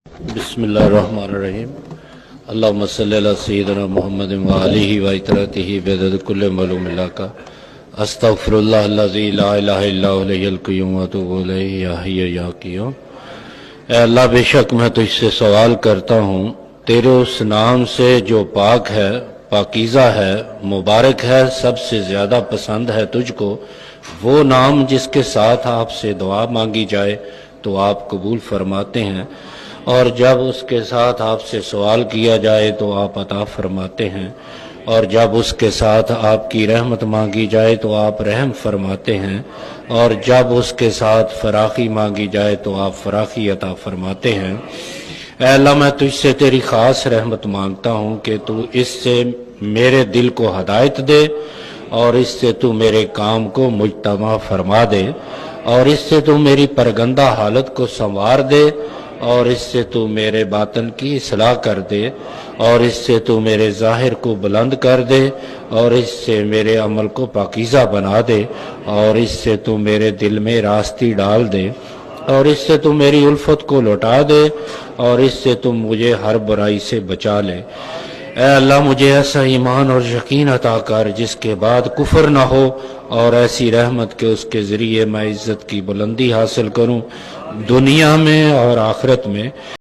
بسم اللہ الرحمن الرحیم اللہم صلی علی سیدنا محمد وآلہ وإطرتہ بعدد کل معلوم اللہ کا استغفر اللہ الذی لا الہ الا هو الحی القیوم واتوب الیہ یا حی یا قیوم۔ اے اللہ، بے شک میں تجھ سے سوال کرتا ہوں تیرے اس نام سے جو پاک ہے، پاکیزہ ہے، مبارک ہے، سب سے زیادہ پسند ہے تجھ کو، وہ نام جس کے ساتھ آپ سے دعا مانگی جائے تو آپ قبول فرماتے ہیں، اور جب اس کے ساتھ آپ سے سوال کیا جائے تو آپ عطا فرماتے ہیں، اور جب اس کے ساتھ آپ کی رحمت مانگی جائے تو آپ رحم فرماتے ہیں، اور جب اس کے ساتھ فراخی مانگی جائے تو آپ فراخی عطا فرماتے ہیں۔ اے اللہ، میں تجھ سے تیری خاص رحمت مانگتا ہوں کہ تو اس سے میرے دل کو ہدایت دے، اور اس سے تو میرے کام کو مجتمع فرما دے، اور اس سے تو میری پرگندہ حالت کو سنوار دے، اور اس سے تو میرے باطن کی اصلاح کر دے، اور اس سے تو میرے ظاہر کو بلند کر دے، اور اس سے میرے عمل کو پاکیزہ بنا دے، اور اس سے تو میرے دل میں راستی ڈال دے، اور اس سے تو میری الفت کو لوٹا دے، اور اس سے تم مجھے ہر برائی سے بچا لے۔ اے اللہ، مجھے ایسا ایمان اور یقین عطا کر جس کے بعد کفر نہ ہو، اور ایسی رحمت کہ اس کے ذریعے میں عزت کی بلندی حاصل کروں دنیا میں اور آخرت میں۔